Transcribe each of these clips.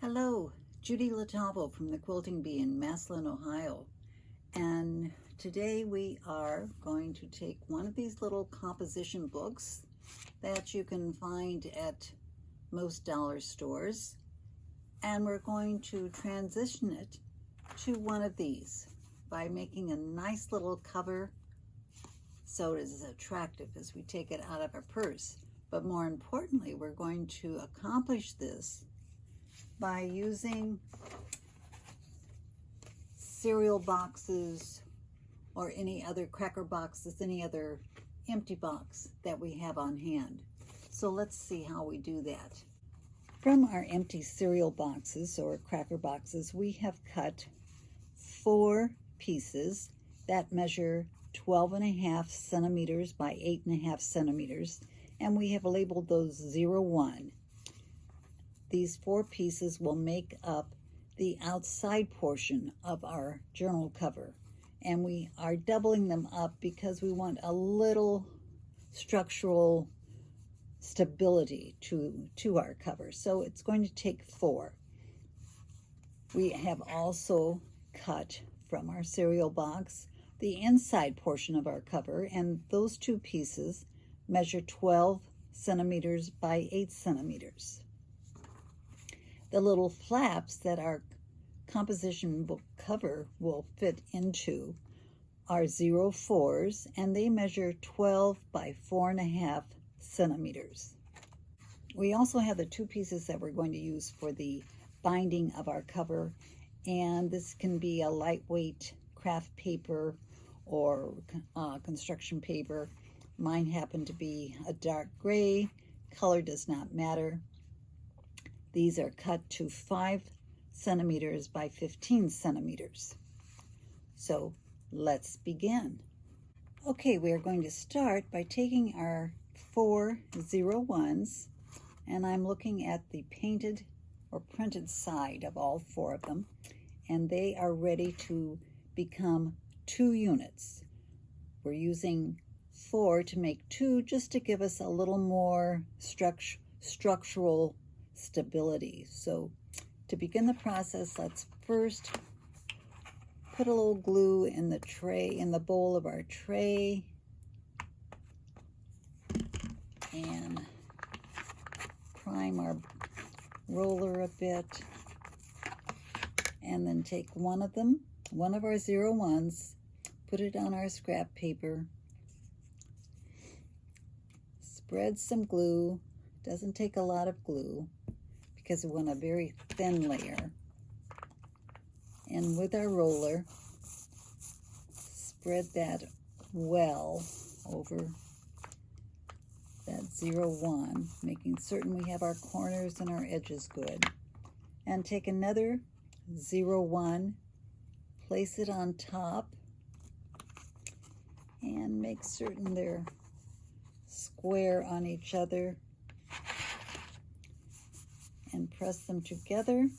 Hello, Judy Latavo from the Quilting Bee in Massillon, Ohio. And today we are going to take one of these little composition books that you can find at most dollar stores, and we're going to transition it to one of these by making a nice little cover so it is attractive as we take it out of our purse. But more importantly, we're going to accomplish this by using cereal boxes or any other cracker boxes, any other empty box that we have on hand. So let's see how we do that. From our empty cereal boxes or cracker boxes, we have cut 4 pieces that measure 12.5 centimeters by 8.5 centimeters, and we have labeled those 0-1. These 4 pieces will make up the outside portion of our journal cover, and we are doubling them up because we want a little structural stability to our cover. So it's going to take 4. We have also cut from our cereal box the inside portion of our cover, and those 2 pieces measure 12 centimeters by 8 centimeters. The little flaps that our composition book cover will fit into are 0-4s, and they measure 12 by 4.5 centimeters. We also have the 2 pieces that we're going to use for the binding of our cover, and this can be a lightweight craft paper or construction paper. Mine happen to be a dark gray. Color does not matter. These are cut to 5 centimeters by 15 centimeters. So let's begin. Okay, we are going to start by taking our 4 0-1s, and I'm looking at the painted or printed side of all 4 of them, and they are ready to become 2 units. We're using 4 to make 2 just to give us a little more structural stability. So to begin the process, let's first put a little glue in the tray, in the bowl of our tray, and prime our roller a bit, and then take one of our 0-1s, put it on our scrap paper, spread some glue. Doesn't take a lot of glue because we want a very thin layer. And with our roller, spread that well over that 0-1, making certain we have our corners and our edges good. And take another 0-1, place it on top, and make certain they're square on each other, and press them together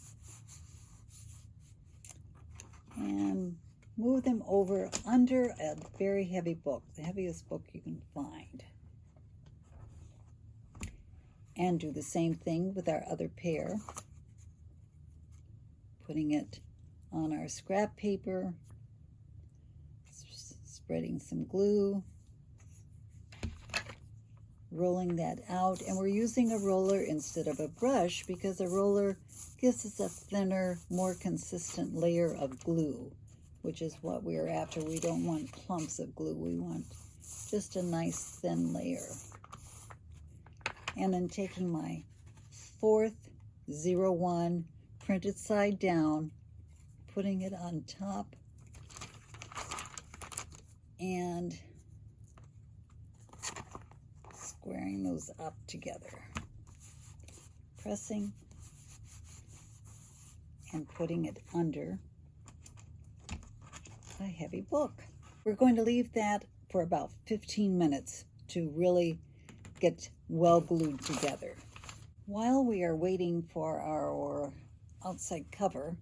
and move them over under a very heavy book, the heaviest book you can find. And do the same thing with our other pair, putting it on our scrap paper, spreading some glue, rolling that out, and we're using a roller instead of a brush because a roller gives us a thinner, more consistent layer of glue, which is what we're after. We don't want clumps of glue. We want just a nice thin layer. And then taking my 4th 0-1, printed side down, putting it on top, and squaring those up together, pressing and putting it under a heavy book. We're going to leave that for about 15 minutes to really get well glued together. While we are waiting for our outside cover,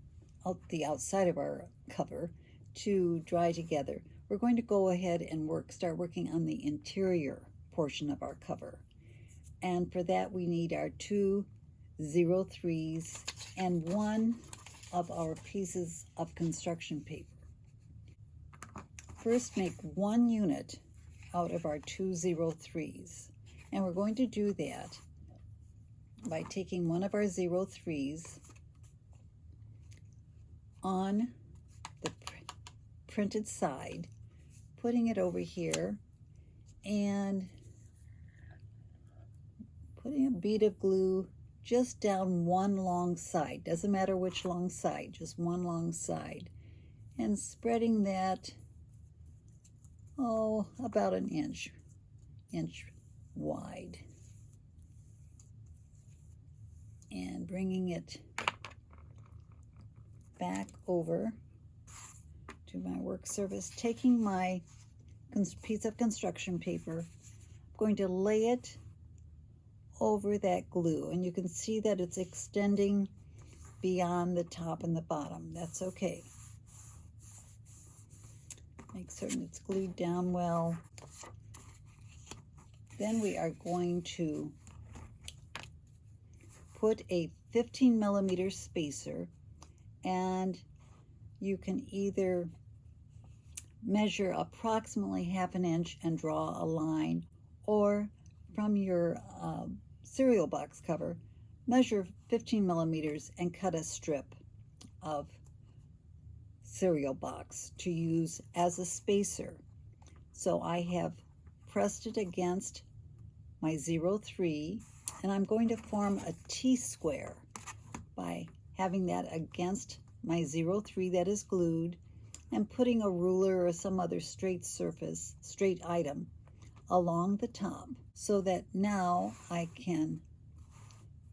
the outside of our cover to dry together, we're going to go ahead and start working on the interior portion of our cover. And for that, we need our 2 0.3s and one of our pieces of construction paper. First, make 1 unit out of our 2 0.3s. And we're going to do that by taking one of our 0.3s on the printed side, putting it over here, and putting a bead of glue just down one long side. Doesn't matter which long side, just one long side. And spreading that, about an inch wide. And bringing it back over to my work surface, taking my piece of construction paper, I'm going to lay it over that glue, and you can see that it's extending beyond the top and the bottom. That's okay. Make certain it's glued down well. Then we are going to put a 15 millimeter spacer, and you can either measure approximately 1/2 inch and draw a line, or from your cereal box cover, measure 15 millimeters and cut a strip of cereal box to use as a spacer. So I have pressed it against my 0.3, and I'm going to form a T-square by having that against my 0.3 that is glued, and putting a ruler or some other straight surface, straight item along the top, so that now I can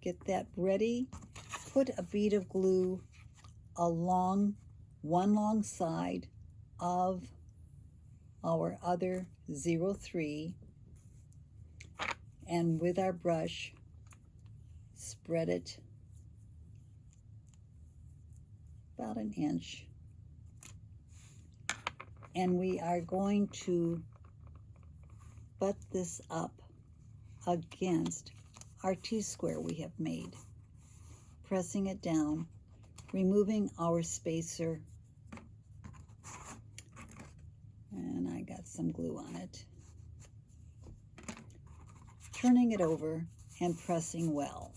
get that ready, put a bead of glue along one long side of our other 0.3, and with our brush spread it about an inch, and we are going to butt this up against our T-square we have made, pressing it down, removing our spacer, and I got some glue on it, turning it over and pressing well.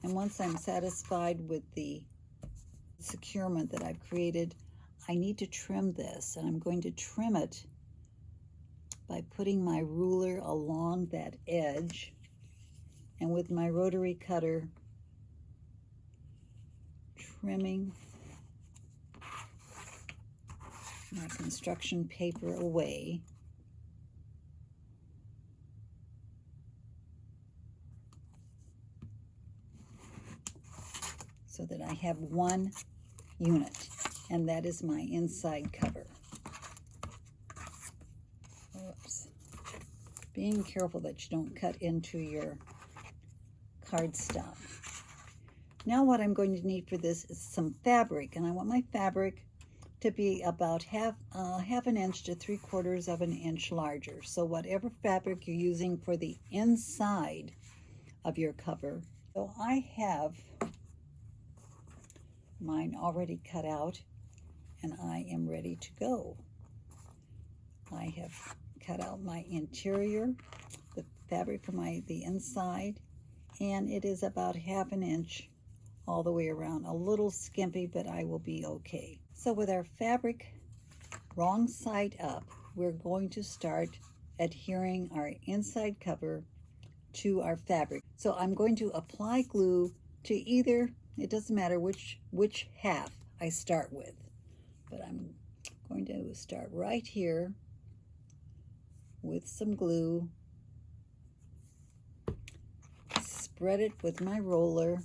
And once I'm satisfied with the securement that I've created, I need to trim this, and I'm going to trim it by putting my ruler along that edge, and with my rotary cutter trimming my construction paper away. So that I have 1 unit, and that is my inside cover. Oops. Being careful that you don't cut into your cardstock. Now what I'm going to need for this is some fabric, and I want my fabric to be about half an inch to 3/4 of an inch larger. So whatever fabric you're using for the inside of your cover. So I have mine already cut out, and I am ready to go. I have cut out my interior, the fabric for the inside, and it is about 1/2 inch all the way around. A little skimpy, but I will be okay. So with our fabric wrong side up, we're going to start adhering our inside cover to our fabric. So I'm going to apply glue to either, it doesn't matter which half I start with, but I'm going to start right here with some glue, spread it with my roller,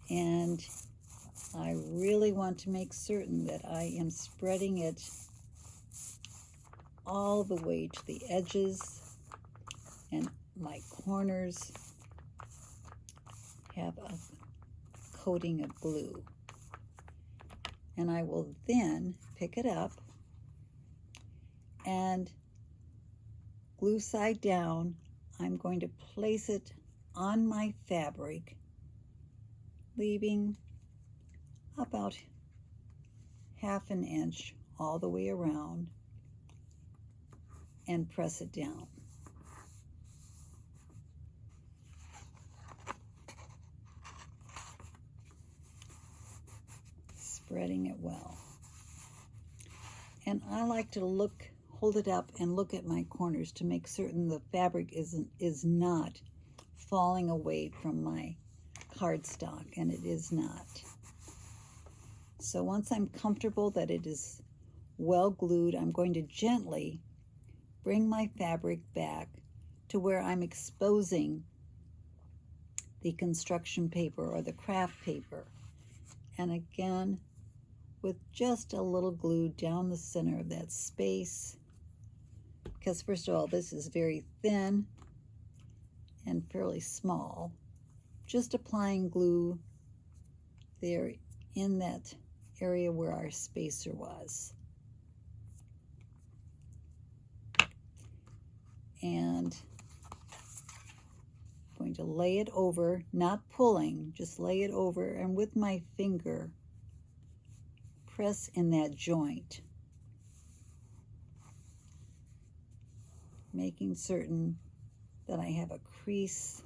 and I really want to make certain that I am spreading it all the way to the edges, and my corners have a coating of glue. And I will then pick it up and glue side down, I'm going to place it on my fabric, leaving about 1/2 inch all the way around, and press it down. Spreading it well. And I like to hold it up and look at my corners to make certain the fabric is not falling away from my cardstock, and it is not. So once I'm comfortable that it is well glued, I'm going to gently bring my fabric back to where I'm exposing the construction paper or the craft paper. And again, with just a little glue down the center of that space, because first of all, this is very thin and fairly small. Just applying glue there in that area where our spacer was. And I'm going to lay it over, not pulling, just lay it over, and with my finger, press in that joint, making certain that I have a crease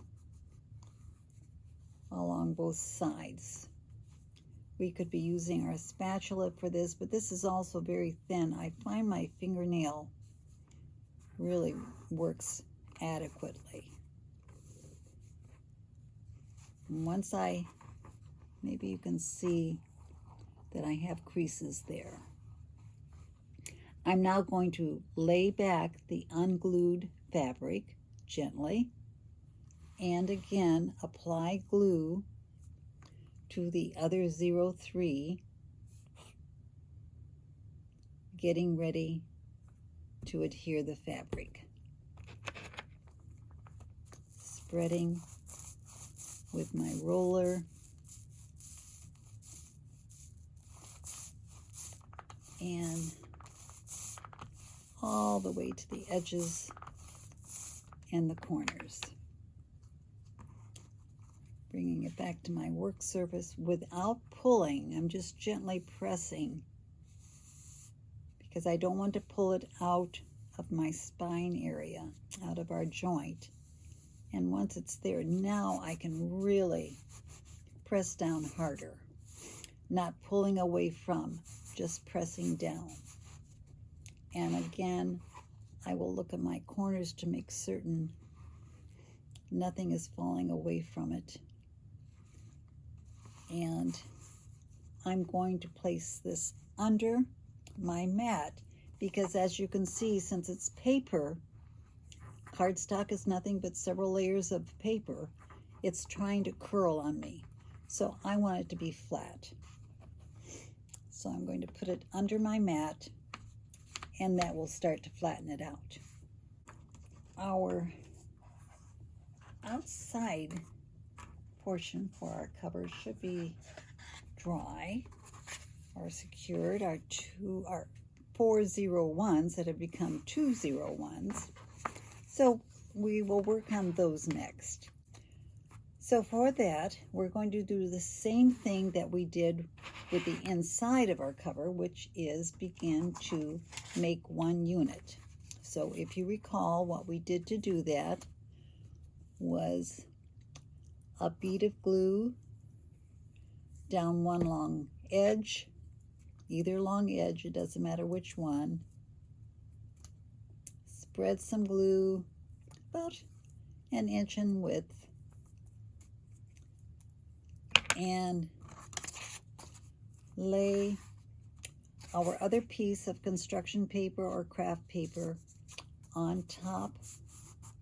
along both sides. We could be using our spatula for this, but this is also very thin. I find my fingernail really works adequately. And once maybe you can see that I have creases there. I'm now going to lay back the unglued fabric gently, and again apply glue to the other 03, getting ready to adhere the fabric. Spreading with my roller and all the way to the edges and the corners. Bringing it back to my work surface without pulling. I'm just gently pressing because I don't want to pull it out of my spine area, out of our joint. And once it's there, now I can really press down harder, not pulling away from, just pressing down. And again, I will look at my corners to make certain nothing is falling away from it. And I'm going to place this under my mat because, as you can see, since it's paper, cardstock is nothing but several layers of paper, it's trying to curl on me. So I want it to be flat. So I'm going to put it under my mat, and that will start to flatten it out. Our outside portion for our cover should be dry or secured. Our 401s that have become 201s. So we will work on those next. So for that, we're going to do the same thing that we did with the inside of our cover, which is begin to make one unit. So if you recall, what we did to do that was a bead of glue down one long edge, either long edge, it doesn't matter which one. Spread some glue about 1 inch in width, and lay our other piece of construction paper or craft paper on top,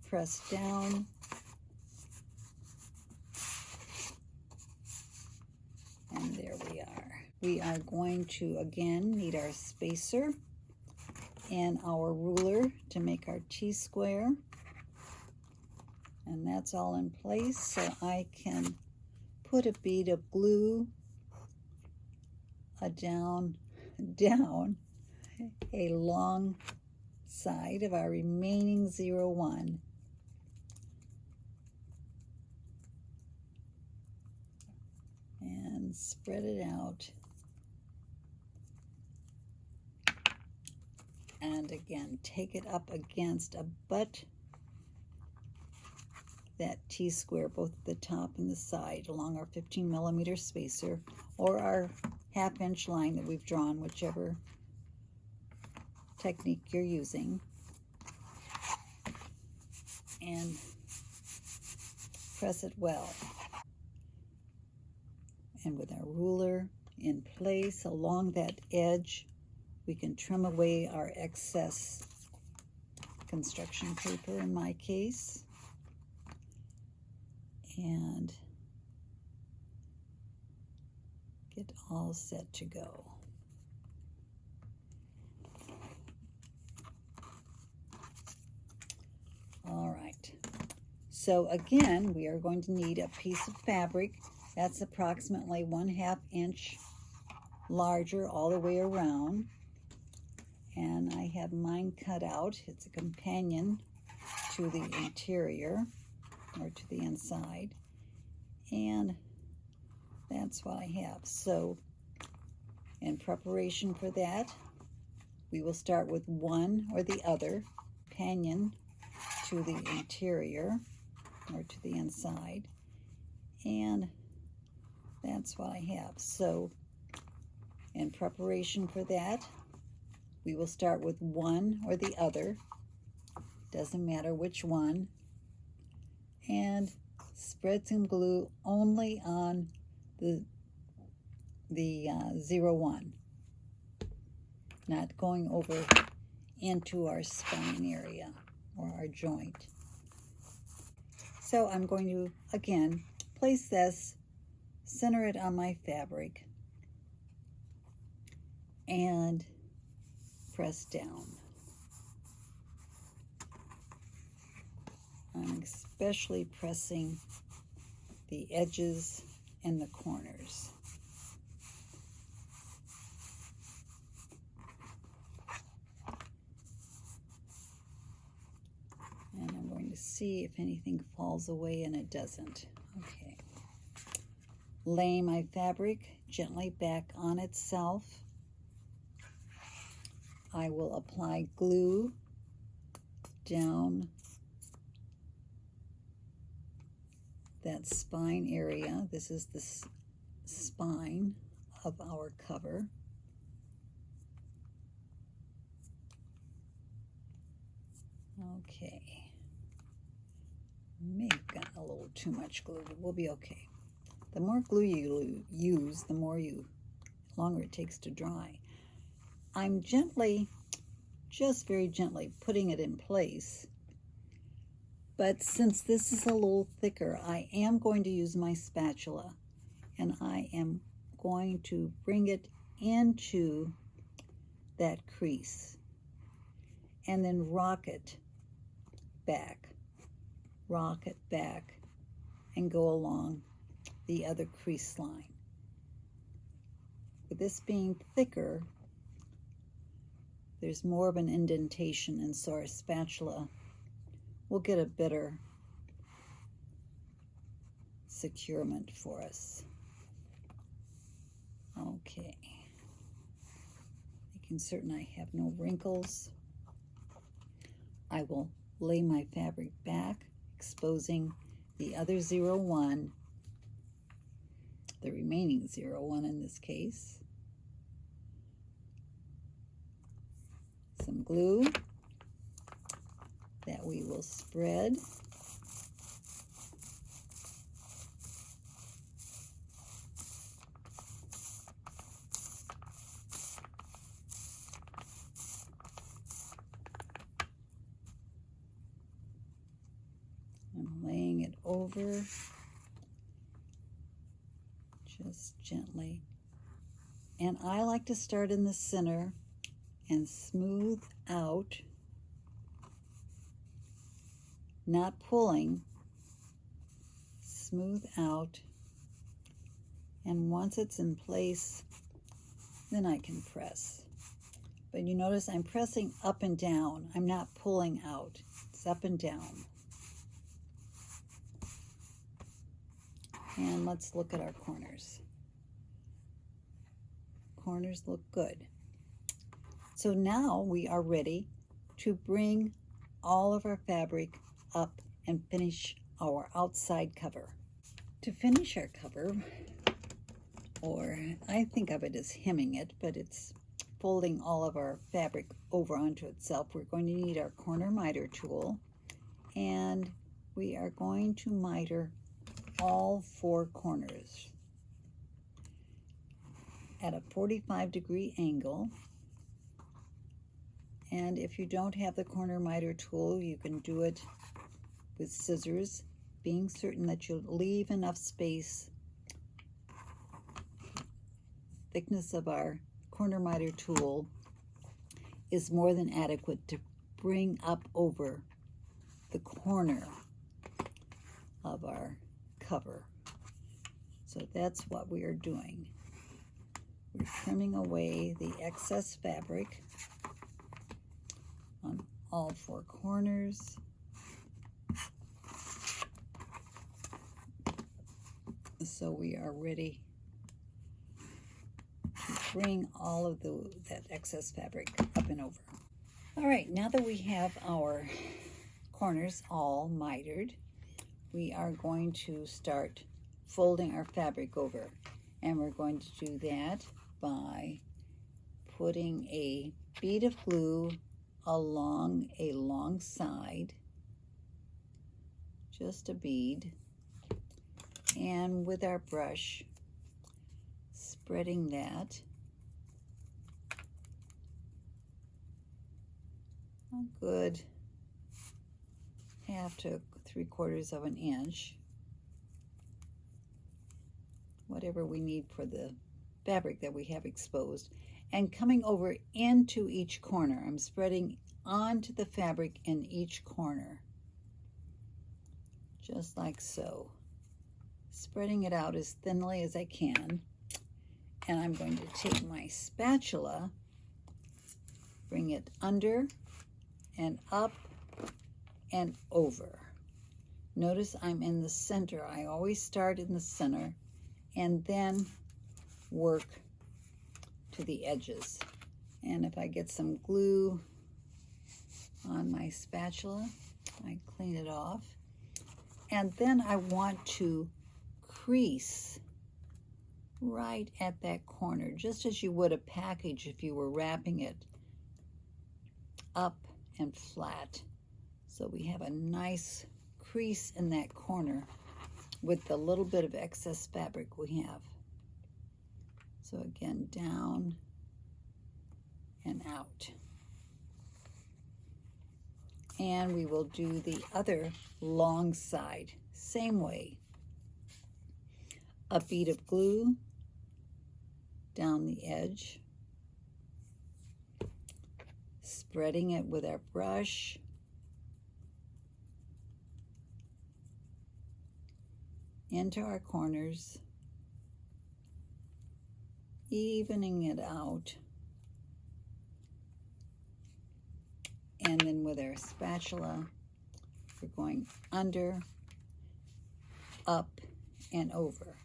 press down, and there we are. We are going to again need our spacer and our ruler to make our T-square, and that's all in place. So I can put a bead of glue down a long side of our remaining 01. And spread it out. And again, take it up against a butt that T-square, both at the top and the side, along our 15mm spacer, or our 1/2 inch line that we've drawn, whichever technique you're using. And press it well. And with our ruler in place along that edge, we can trim away our excess construction paper in my case. And get all set to go. All right. So again, we are going to need a piece of fabric that's approximately 1/2 inch larger all the way around. And I have mine cut out. It's a companion to the interior, or to the inside, and that's what I have. So in preparation for that, we will start with one or the other companion to the interior or to the inside, and that's what I have. So in preparation for that, we will start with one or the other, doesn't matter which one, and spread some glue only on the 01, not going over into our spine area or our joint. So I'm going to, again, place this, center it on my fabric, and press down. I'm especially pressing the edges and the corners. And I'm going to see if anything falls away, and it doesn't. Okay. Lay my fabric gently back on itself. I will apply glue down that spine area. This is the spine of our cover. Okay. May have gotten a little too much glue, but we'll be okay. The more glue you use, the longer it takes to dry. I'm gently, just very gently putting it in place. But since this is a little thicker, I am going to use my spatula, and I am going to bring it into that crease and then rock it back, and go along the other crease line. With this being thicker, there's more of an indentation, and so our spatula will get a better securement for us. Okay. Making certain I have no wrinkles. I will lay my fabric back, exposing the other 01, the remaining 01 in this case. Some glue that we will spread. I'm laying it over just gently. And I like to start in the center and smooth out, not pulling, smooth out. And once it's in place, then I can press. But you notice I'm pressing up and down. I'm not pulling out. It's up and down. And let's look at our corners. Corners look good. So now we are ready to bring all of our fabric up and finish our outside cover. To finish our cover, or I think of it as hemming it, but it's folding all of our fabric over onto itself, we're going to need our corner miter tool, and we are going to miter all 4 corners at a 45-degree angle. And if you don't have the corner miter tool, you can do it with scissors, being certain that you'll leave enough space. Thickness of our corner miter tool is more than adequate to bring up over the corner of our cover. So that's what we are doing. We're trimming away the excess fabric on all 4 corners. So we are ready to bring all of that excess fabric up and over. All right, now that we have our corners all mitered, we are going to start folding our fabric over. And we're going to do that by putting a bead of glue along a long side, just a bead, and with our brush, spreading that a good 1/2 to 3/4 of an inch, whatever we need for the fabric that we have exposed, and coming over into each corner. I'm spreading onto the fabric in each corner, just like so, spreading it out as thinly as I can. And I'm going to take my spatula, bring it under and up and over. Notice I'm in the center. I always start in the center and then work to the edges. And if I get some glue on my spatula, I clean it off. And then I want to crease right at that corner, just as you would a package if you were wrapping it up and flat. So we have a nice crease in that corner with the little bit of excess fabric we have. So again, down and out. And we will do the other long side, same way. A bead of glue down the edge, spreading it with our brush, into our corners, evening it out, and then with our spatula, we're going under, up, and over.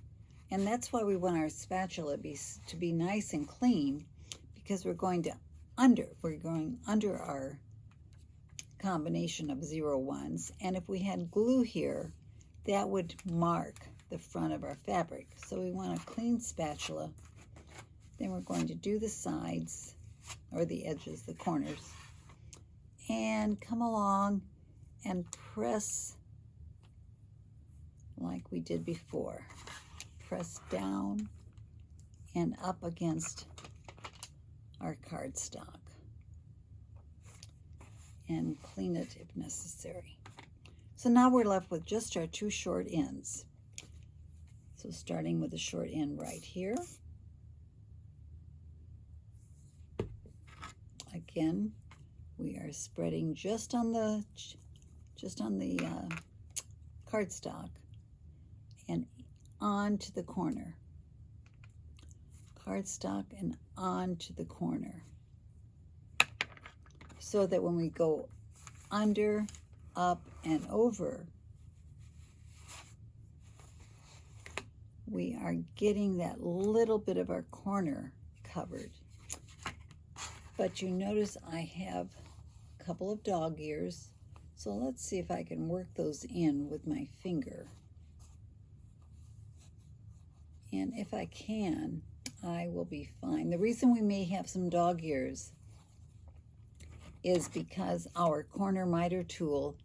And that's why we want our spatula to be nice and clean, because we're going under our combination of 0 1s. And if we had glue here, that would mark the front of our fabric. So we want a clean spatula. Then we're going to do the sides, or the edges, the corners, and come along and press like we did before. Press down and up against our cardstock and clean it if necessary. So now we're left with just our 2 short ends. So starting with the short end right here. Again, we are spreading just on the cardstock and onto the corner. Cardstock and onto the corner. so that when we go under, up, and over, we are getting that little bit of our corner covered. But you notice I have a couple of dog ears, so let's see if I can work those in with my finger. And if I can, I will be fine. The reason we may have some dog ears is because our corner miter tool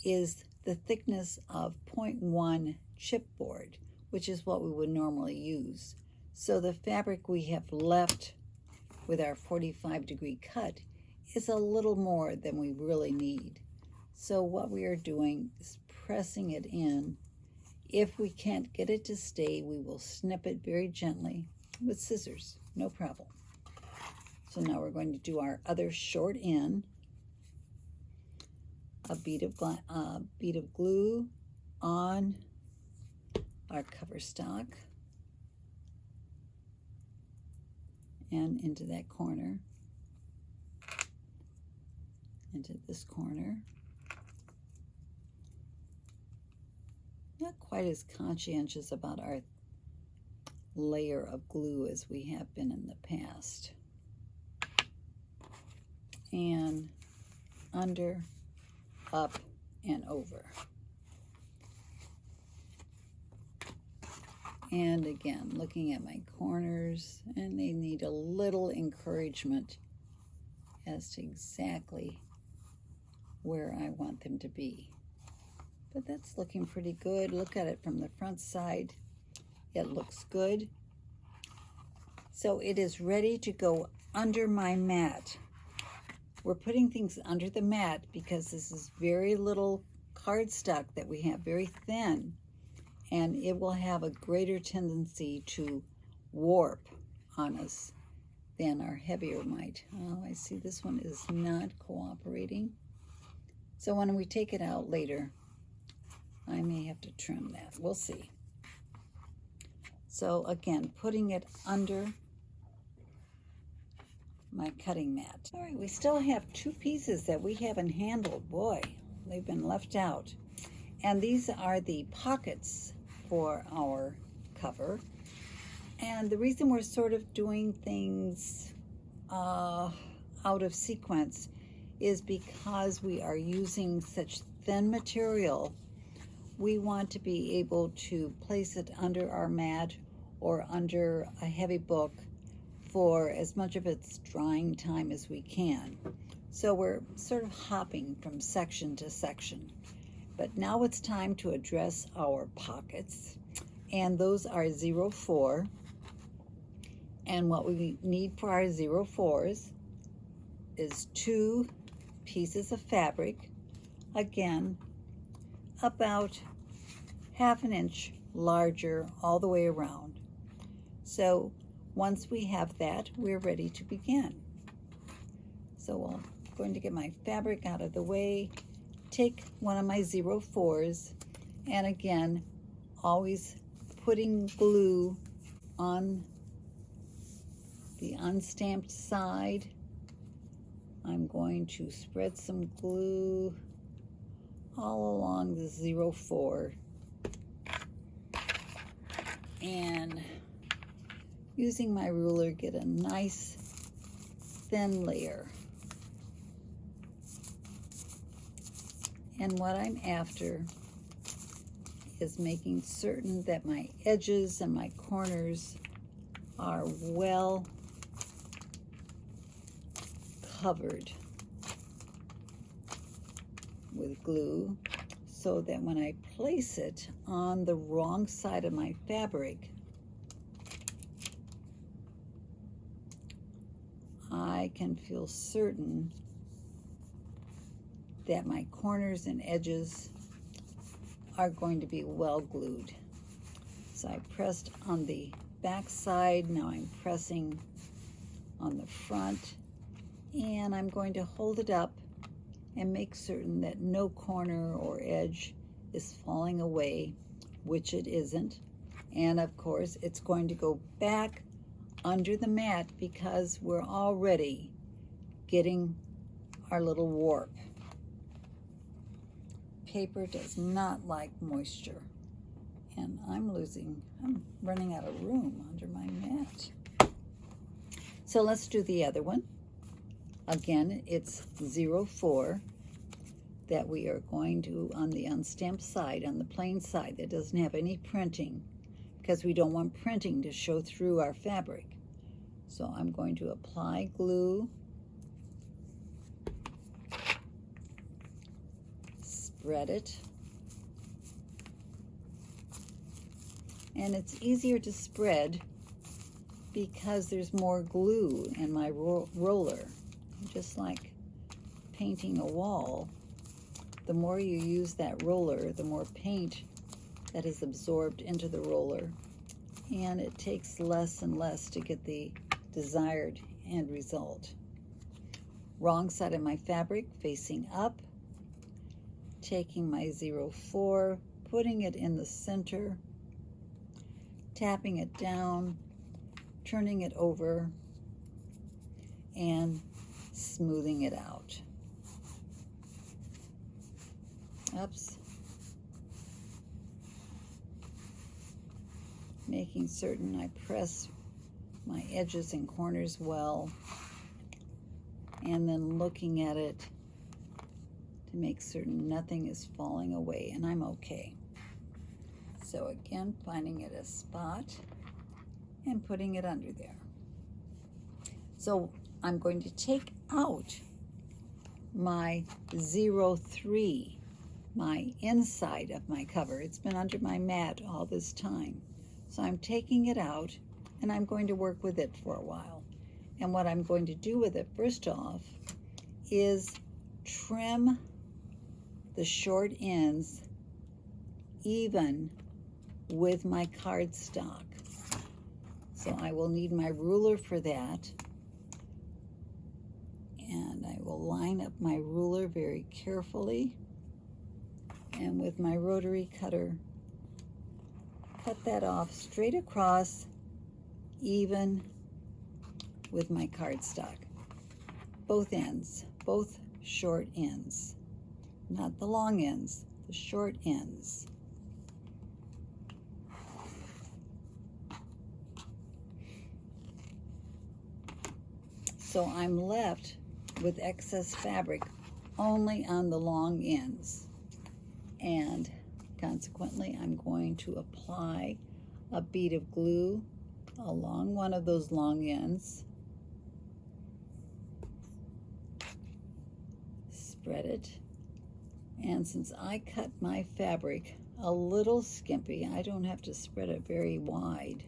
is the thickness of 0.1 chipboard, which is what we would normally use. So the fabric we have left with our 45-degree cut is a little more than we really need. So what we are doing is pressing it in. If we can't get it to stay, we will snip it very gently with scissors, no problem. So now we're going to do our other short end. A bead of glue on our cover stock and into that corner, into this corner. Not quite as conscientious about our layer of glue as we have been in the past. And under, up, and over. And again, looking at my corners, and they need a little encouragement as to exactly where I want them to be. But that's looking pretty good. Look at it from the front side. It looks good. So it is ready to go under my mat. We're putting things under the mat because this is very little cardstock that we have, very thin, and it will have a greater tendency to warp on us than our heavier might. Oh, I see this one is not cooperating. So when we take it out later, I may have to trim that. We'll see. So again, putting it under my cutting mat. All right, we still have two pieces that we haven't handled. Boy, they've been left out. And these are the pockets for our cover. And the reason we're sort of doing things out of sequence is because we are using such thin material. We want to be able to place it under our mat or under a heavy book for as much of its drying time as we can. So we're sort of hopping from section to section. But now it's time to address our pockets. And those are 04. And what we need for our 04s is 2 pieces of fabric. Again, about 1/2 inch larger all the way around. So once we have that, we're ready to begin. So I'm going to get my fabric out of the way, take one of my 04s, and again, always putting glue on the unstamped side. I'm going to spread some glue all along the 04 and using my ruler get a nice thin layer. And what I'm after is making certain that my edges and my corners are well covered with glue so that when I place it on the wrong side of my fabric, I can feel certain that my corners and edges are going to be well glued. So I pressed on the back side, now I'm pressing on the front, and I'm going to hold it up and make certain that no corner or edge is falling away, which it isn't. And of course, it's going to go back under the mat because we're already getting our little warp. Paper does not like moisture. And I'm running out of room under my mat. So let's do the other one. Again, it's 04 that we are going to, on the unstamped side, on the plain side that doesn't have any printing, because we don't want printing to show through our fabric. So I'm going to apply glue, spread it, and it's easier to spread because there's more glue in my roller. Just like painting a wall, the more you use that roller, the more paint that is absorbed into the roller, and it takes less and less to get the desired end result. Wrong side of my fabric facing up, taking my 04, putting it in the center, tapping it down, turning it over, and smoothing it out. Oops. Making certain I press my edges and corners well, and then looking at it to make certain nothing is falling away, and I'm okay. So again, finding it a spot and putting it under there. So I'm going to take out my 03, my inside of my cover. It's been under my mat all this time. So I'm taking it out, and I'm going to work with it for a while. And what I'm going to do with it, first off, is trim the short ends even with my cardstock. So I will need my ruler for that. And I will line up my ruler very carefully, and with my rotary cutter, cut that off straight across, even with my cardstock. Both ends, both short ends, not the long ends, the short ends. So I'm left with excess fabric only on the long ends, and consequently I'm going to apply a bead of glue along one of those long ends, spread it, and since I cut my fabric a little skimpy, I don't have to spread it very wide.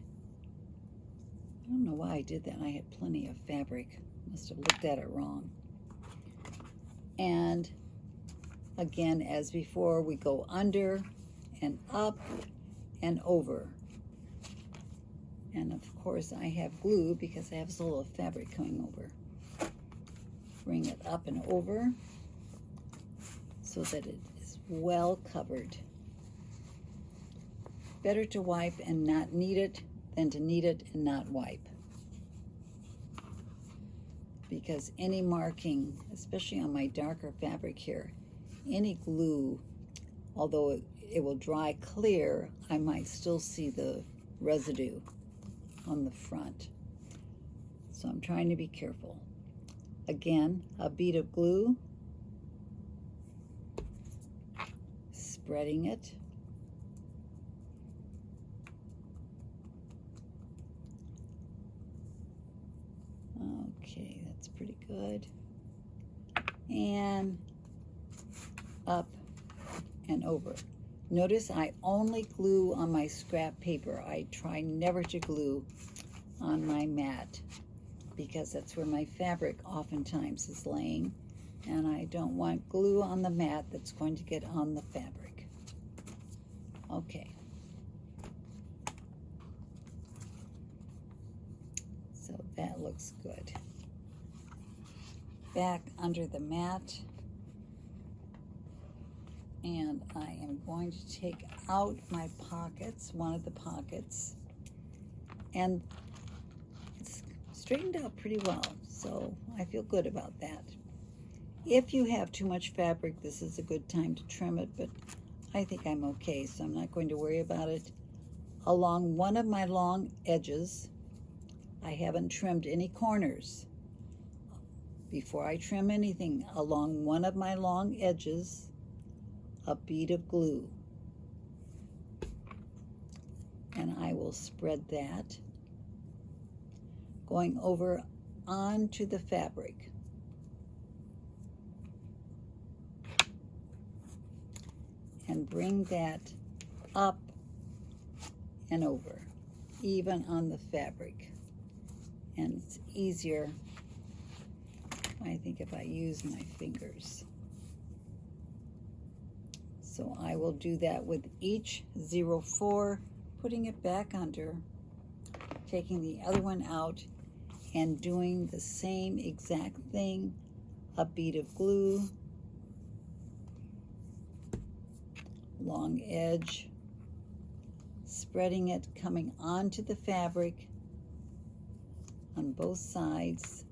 I don't know why I did that. I had plenty of fabric. Must have looked at it wrong. And again, as before, we go under and up and over. And of course, I have glue because I have a little fabric coming over. Bring it up and over so that it is well covered. Better to wipe and not knead it than to knead it and not wipe. Because any marking, especially on my darker fabric here, any glue, although it will dry clear, I might still see the residue on the front. So I'm trying to be careful. Again, a bead of glue, spreading it, okay, that's pretty good, and up and over. Notice I only glue on my scrap paper. I try never to glue on my mat because that's where my fabric oftentimes is laying, and I don't want glue on the mat that's going to get on the fabric. Okay. So that looks good. Back under the mat, and I am going to take out my pockets, one of the pockets, and it's straightened out pretty well, so I feel good about that. If you have too much fabric, this is a good time to trim it, but I think I'm okay, so I'm not going to worry about it. Along one of my long edges, I haven't trimmed any corners. Before I trim anything, along one of my long edges, a bead of glue. And I will spread that, going over onto the fabric. And bring that up and over, even on the fabric. And it's easier, I think, if I use my fingers. So I will do that with each 04, putting it back under, taking the other one out, and doing the same exact thing, a bead of glue, long edge, spreading it, coming onto the fabric on both sides,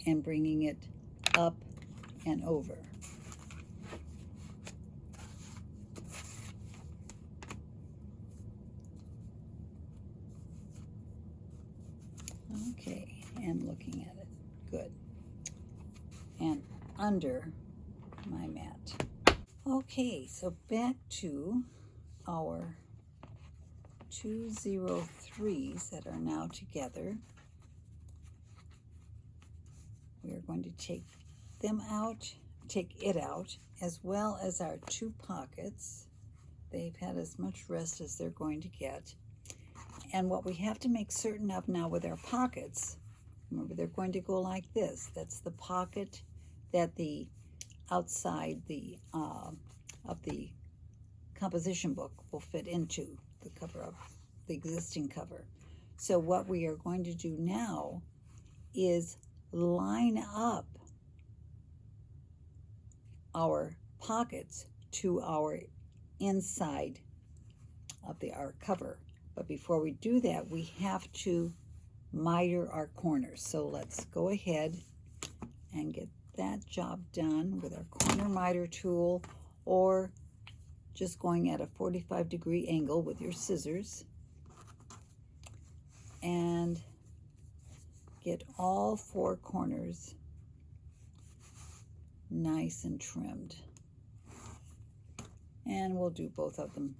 and bringing it up and over. Okay, and looking at it, good. And under my mat. Okay, so back to our 203s that are now together. We are going to take them out, take it out, as well as our 2 pockets. They've had as much rest as they're going to get. And what we have to make certain of now with our pockets, remember, they're going to go like this. That's the pocket that the outside of the composition book will fit into the cover of the existing cover. So what we are going to do now is line up our pockets to our inside of our cover. But before we do that, we have to miter our corners. So let's go ahead and get that job done with our corner miter tool, or just going at a 45-degree angle with your scissors, and get all 4 corners nice and trimmed. And we'll do both of them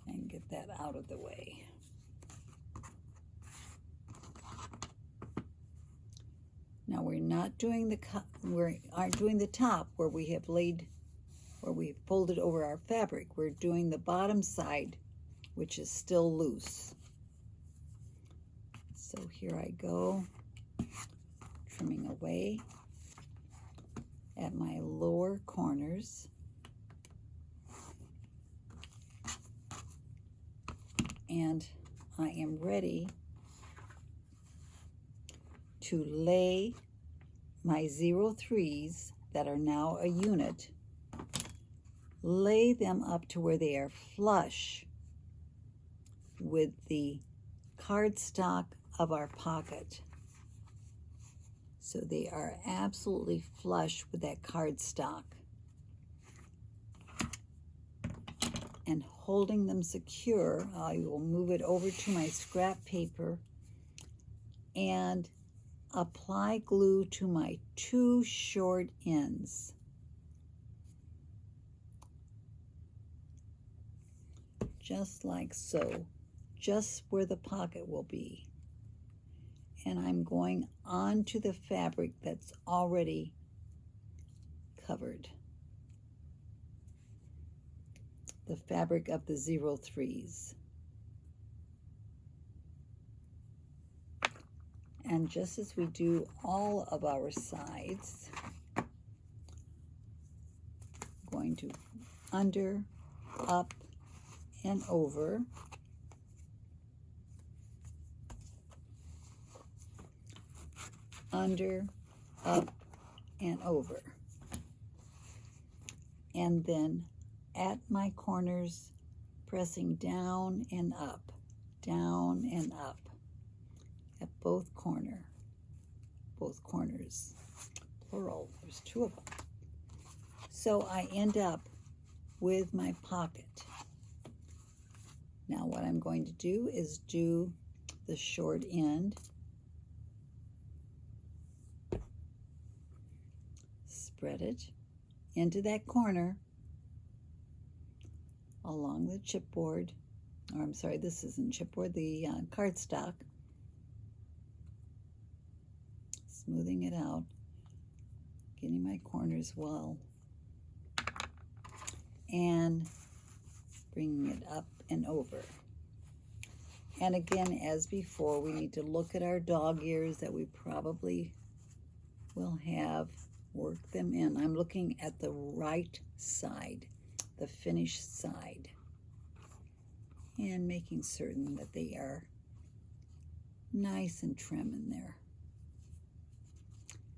and get that out of the way. Now we're not doing we aren't doing the top where we have folded over our fabric. We're doing the bottom side, which is still loose. So here I go, trimming away at my lower corners. And I am ready to lay my 03s that are now a unit, lay them up to where they are flush with the cardstock of our pocket. So they are absolutely flush with that cardstock. And holding them secure, I will move it over to my scrap paper and apply glue to my 2 short ends. Just like so, just where the pocket will be. And I'm going onto the fabric that's already covered. The fabric of the 03s. And just as we do all of our sides, I'm going to under, up, and over. Under, up, and over. And then at my corners, pressing down and up at both both corners. Plural, there's two of them. So I end up with my pocket. Now what I'm going to do is do the short end. Spread it into that corner along the chipboard, or I'm sorry, this isn't chipboard, the cardstock. Smoothing it out, getting my corners well, and bringing it up and over. And again, as before, we need to look at our dog ears that we probably will have, work them in. I'm looking at the right side, the finished side, and making certain that they are nice and trim in there.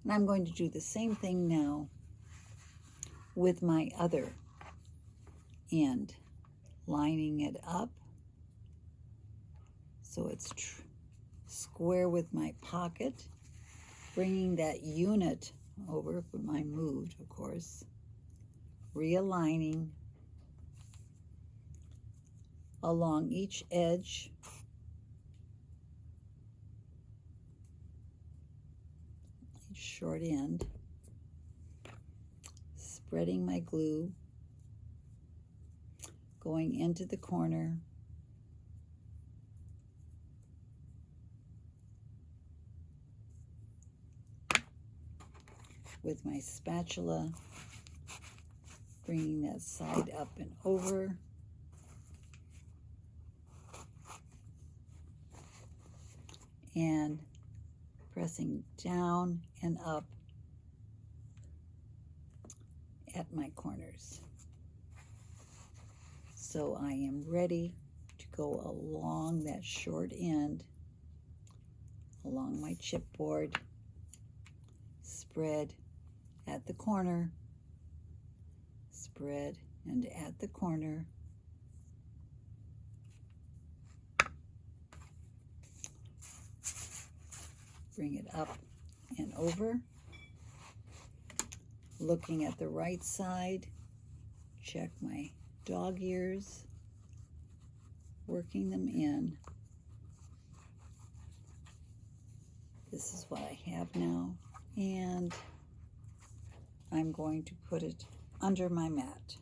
And I'm going to do the same thing now with my other end, lining it up so it's square with my pocket, bringing that unit over, but I moved, of course, realigning along each edge, each short end, spreading my glue, going into the corner, with my spatula, bringing that side up and over, and pressing down and up at my corners. So I am ready to go along that short end, along my chipboard, spread at the corner, spread and at the corner, bring it up and over, looking at the right side, check my dog ears, working them in. This is what I have now, and I'm going to put it under my mat.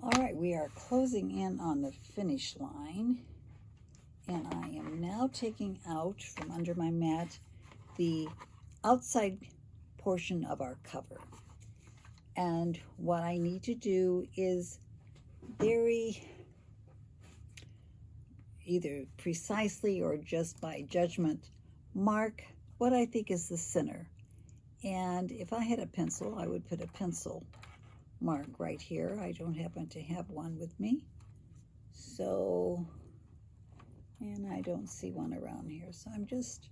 All right, we are closing in on the finish line, and I am now taking out from under my mat the outside portion of our cover. And what I need to do is very either precisely or just by judgment mark what I think is the center. And if I had a pencil, I would put a pencil mark right here. I don't happen to have one with me, so, and I don't see one around here, so I'm just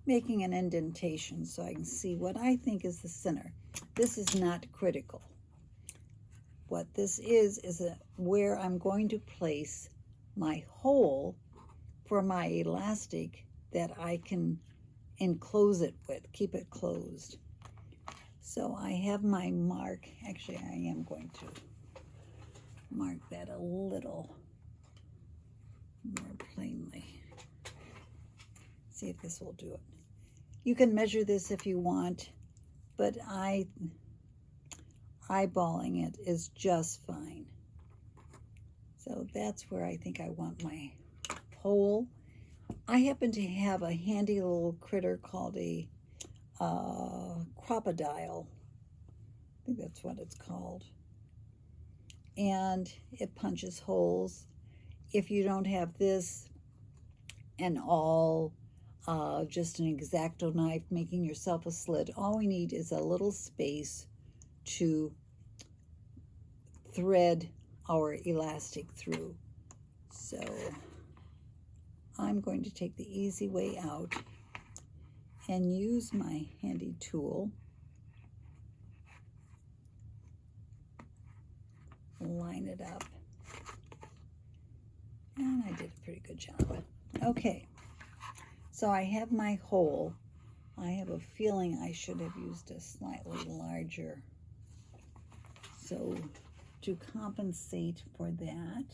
making an indentation so I can see what I think is the center. This is not critical. What this is where I'm going to place my hole for my elastic that I can enclose it with, keep it closed. So I have my mark. Actually, I am going to mark that a little more plainly. See if this will do it. You can measure this if you want, but eyeballing it is just fine. So that's where I think I want my hole. I happen to have a handy little critter called a crocodile. I think that's what it's called. And it punches holes. If you don't have this and all just an X-Acto knife making yourself a slit, all we need is a little space to thread our elastic through. So I'm going to take the easy way out and use my handy tool, line it up, and I did a pretty good job. Okay, so I have my hole. I have a feeling I should have used a slightly larger. So to compensate for that,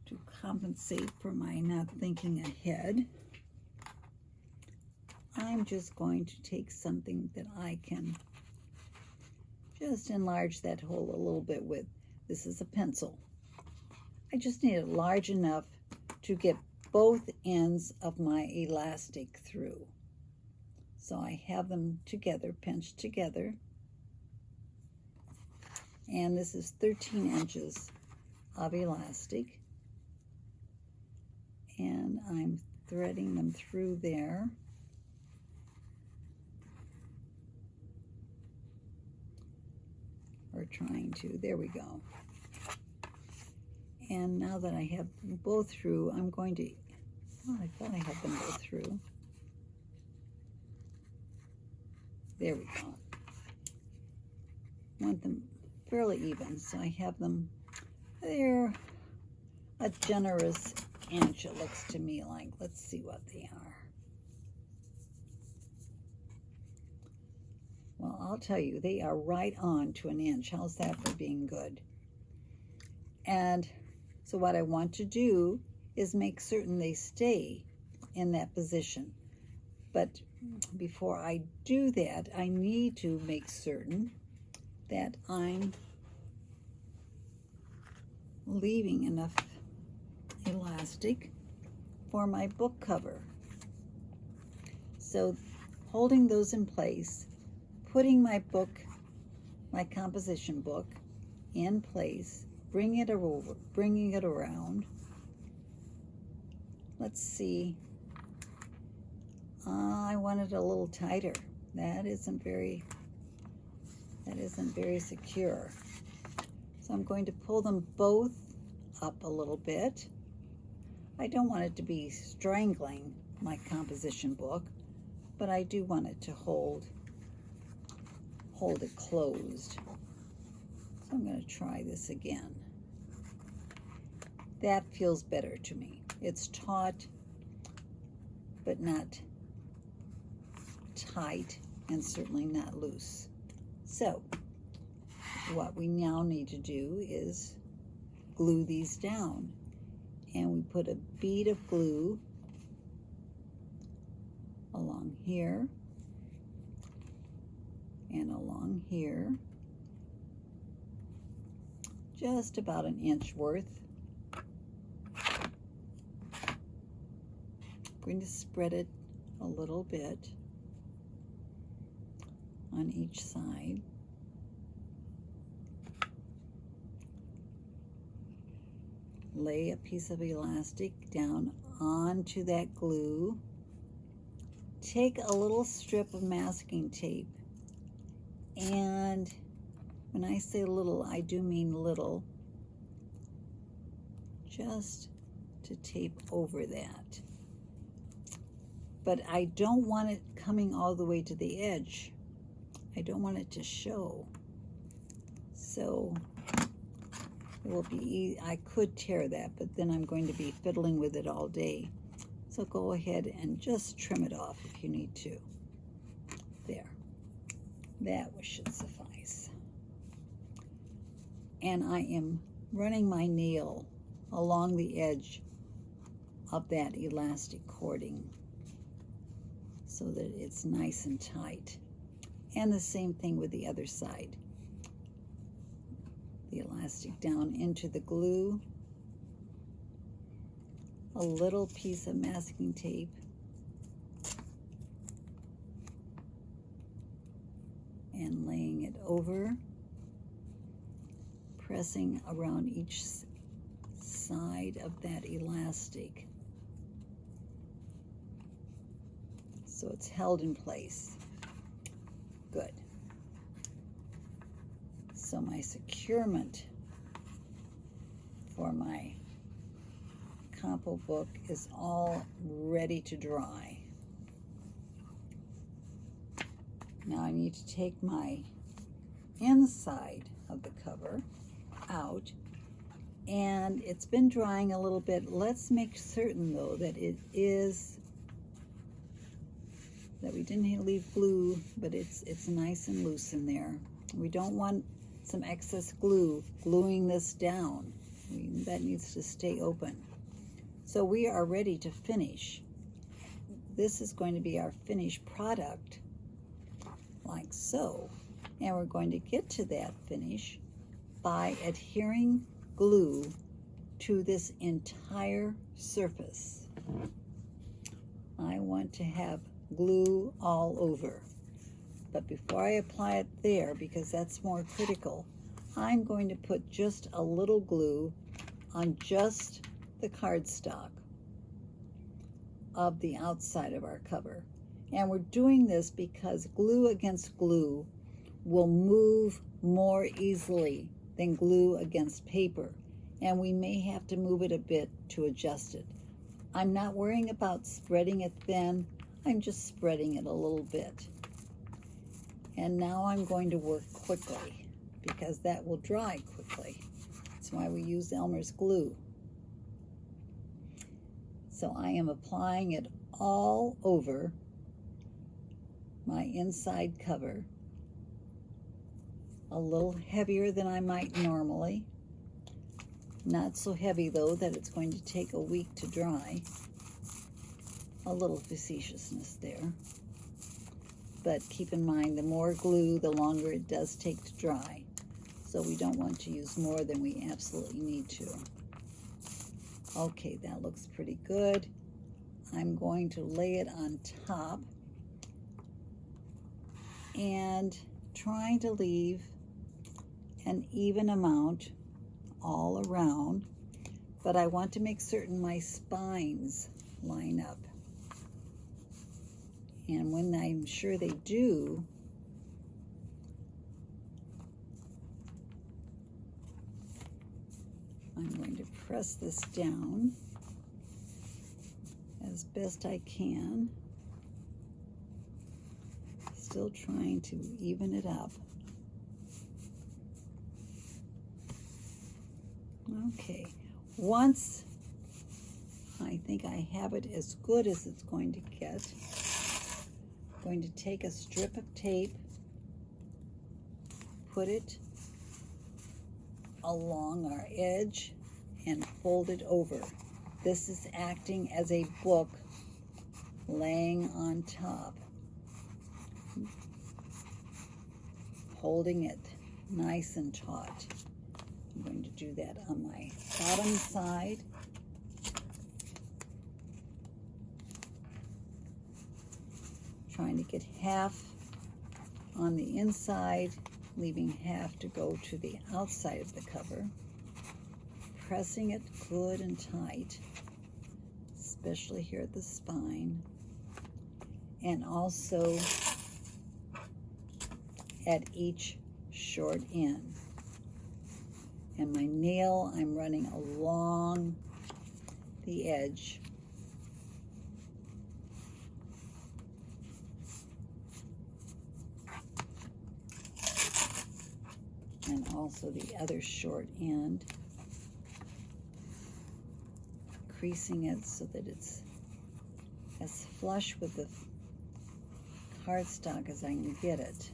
to compensate for my not thinking ahead, I'm just going to take something that I can just enlarge that hole a little bit with. This is a pencil. I just need it large enough to get both ends of my elastic through. So I have them together, pinched together. And this is 13 inches of elastic. And I'm threading them through there. Or trying to, there we go. And now that I have them both through, I'm going to, oh, I thought I had them both through. There we go. I want them fairly even, so I have them, they're a generous inch, it looks to me like. Let's see what they are. Well, I'll tell you, they are right on to an inch. How's that for being good? And so what I want to do is make certain they stay in that position. But before I do that, I need to make certain that I'm leaving enough elastic for my book cover. So holding those in place, putting my book, my composition book, in place, bringing it around. Let's see. I want it a little tighter. That isn't very secure. So I'm going to pull them both up a little bit. I don't want it to be strangling my composition book, but I do want it to hold it closed. So I'm going to try this again. That feels better to me. It's taut, but not tight, and certainly not loose. So what we now need to do is glue these down. And we put a bead of glue along here and along here, just about an inch worth. I'm going to spread it a little bit on each side. Lay a piece of elastic down onto that glue. Take a little strip of masking tape, and when I say little, I do mean little, just to tape over that. But I don't want it coming all the way to the edge. I don't want it to show. So it will be, I could tear that, but then I'm going to be fiddling with it all day. So go ahead and just trim it off if you need to. There. That should suffice. And I am running my nail along the edge of that elastic cording so that it's nice and tight. And the same thing with the other side. The elastic down into the glue, a little piece of masking tape, and laying it over, pressing around each side of that elastic so it's held in place. Good. So my securement for my compo book is all ready to dry. Now I need to take my inside of the cover out, and it's been drying a little bit. Let's make certain though that it is that we didn't leave glue, but it's nice and loose in there. We don't want some excess glue gluing this down. That needs to stay open. So we are ready to finish. This is going to be our finished product, like so. And we're going to get to that finish by adhering glue to this entire surface. I want to have glue all over. But before I apply it there, because that's more critical, I'm going to put just a little glue on just the cardstock of the outside of our cover. And we're doing this because glue against glue will move more easily than glue against paper, and we may have to move it a bit to adjust it. I'm not worrying about spreading it thin, I'm just spreading it a little bit. And now I'm going to work quickly because that will dry quickly. That's why we use Elmer's glue. So I am applying it all over my inside cover, a little heavier than I might normally. Not so heavy though that it's going to take a week to dry. A little facetiousness there. But keep in mind, the more glue, the longer it does take to dry. So we don't want to use more than we absolutely need to. Okay, that looks pretty good. I'm going to lay it on top and trying to leave an even amount all around, but I want to make certain my spines line up. And when I'm sure they do, I'm going to press this down as best I can, still trying to even it up. Okay, once I think I have it as good as it's going to get, I'm going to take a strip of tape, put it along our edge, and fold it over. This is acting as a book laying on top, holding it nice and taut. I'm going to do that on my bottom side. Trying to get half on the inside, leaving half to go to the outside of the cover. Pressing it good and tight, especially here at the spine, and also at each short end. And my nail, I'm running along the edge. And also the other short end. Creasing it so that it's as flush with the cardstock as I can get it.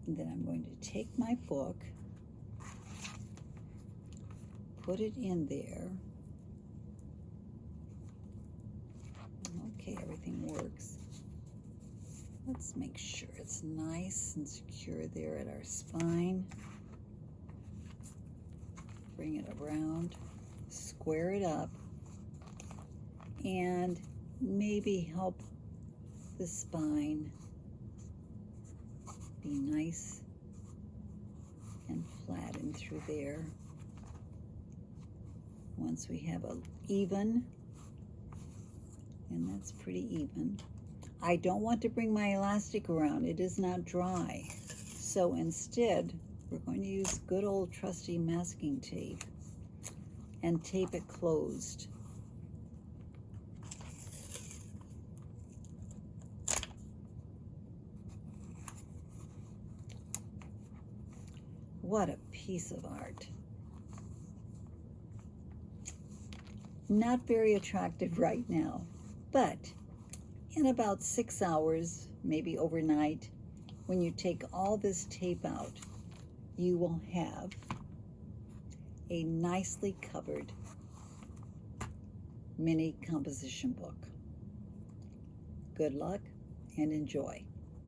And then I'm going to take my book, put it in there. Okay, everything works. Let's make sure it's nice and secure there at our spine. Bring it around, square it up, and maybe help the spine be nice and flattened through there. Once we have a even, and that's pretty even. I don't want to bring my elastic around. It is not dry. So instead, we're going to use good old trusty masking tape and tape it closed. What a piece of art. Not very attractive right now, but in about 6 hours, maybe overnight, when you take all this tape out, you will have a nicely covered mini composition book. Good luck and enjoy.